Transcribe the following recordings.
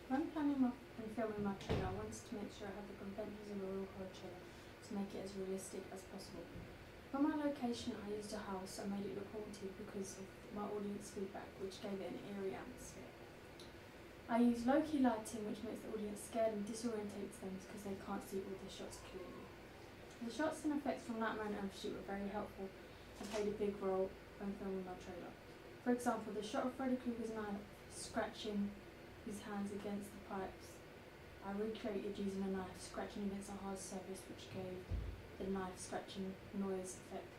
When planning and filming my trailer, I wanted to make sure I had the conventions of a real horror trailer to make it as realistic as possible. For my location, I used a house and made it look haunted because of my audience feedback, which gave it an eerie atmosphere. I used low-key lighting, which makes the audience scared and disorientates them because they can't see all the shots clearly. The shots and effects from Nightmare on Elm Street were very helpful and played a big role when filming my trailer. For example, the shot of Freddy Krueger's knife scratching his hands against the pipes, I recreated using a knife scratching against a hard surface, which gave the knife scratching noise effect.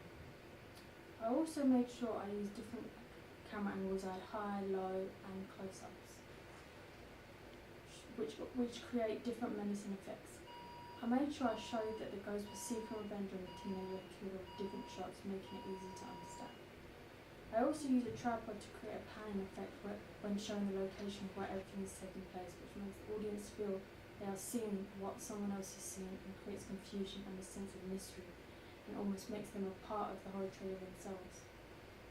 I also made sure I used different camera angles. I had high, low and close-ups, which create different menacing effects. I made sure I showed that the ghost was seeking revenge on the teenager who killed with different shots, making it easy to understand. I also used a tripod to create a panning effect when showing the location where everything is taking place, which makes the audience feel they are seeing what someone else is seeing and creates confusion and a sense of mystery and almost makes them a part of the horror trailer themselves.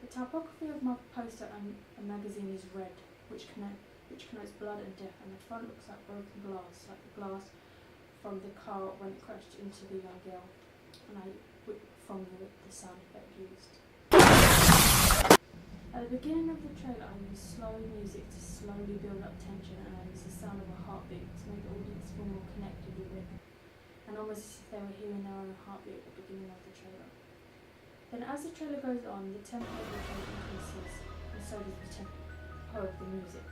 The typography of my poster and magazine is red, which connotes blood and death, and the front looks like broken glass, like the glass from the car when it crashed into the young girl, and from the sound effect used. At the beginning of the trailer, I used slow music to slowly build up tension, and I used the sound of a heartbeat to make the audience feel more connected with it, and almost as if they were hearing their own heartbeat at the beginning of the trailer. Then as the trailer goes on, the tempo of the trailer increases, and so does the tempo of the music.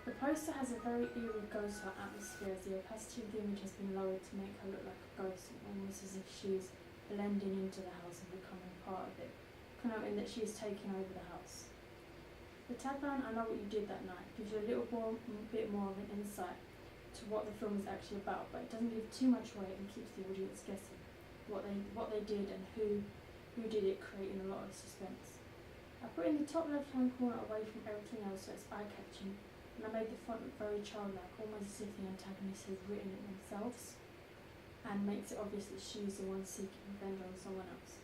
The poster has a very eerie ghost-like atmosphere, as the opacity of the image has been lowered to make her look like a ghost, almost as if she is blending into the house and becoming part of it, connoting that she is taking over the house. The tagline, "I know what you did that night," gives you a bit more of an insight to what the film is actually about, but it doesn't give too much away and keeps the audience guessing what they did and who did it, creating a lot of suspense. I put in the top left-hand corner away from everything else so it's eye-catching, and I made the font look very childlike, almost as if the antagonist has written it themselves, and makes it obvious that she is the one seeking revenge on someone else.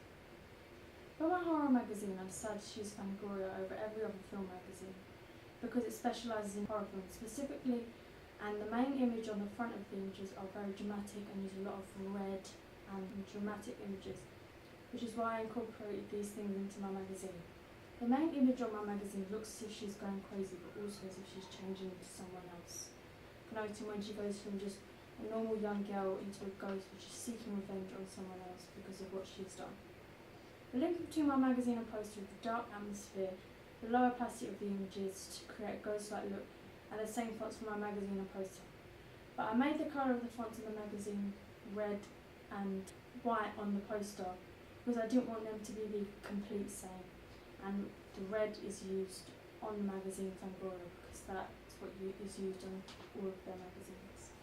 For my horror magazine, I decided to choose Fangoria over every other film magazine because it specialises in horror films specifically, and the main image on the front of the images are very dramatic and use a lot of red and dramatic images, which is why I incorporated these things into my magazine. The main image on my magazine looks as if she's going crazy, but also as if she's changing into someone else, connoting when she goes from just a normal young girl into a ghost which is seeking revenge on someone else because of what she's done. The link between my magazine and poster is the dark atmosphere, the low opacity of the images to create a ghost-like look, and the same fonts for my magazine and poster. But I made the colour of the fonts in the magazine red and white on the poster because I didn't want them to be the complete same. And the red is used on the magazine Fangoria because that's what is used on all of their magazines.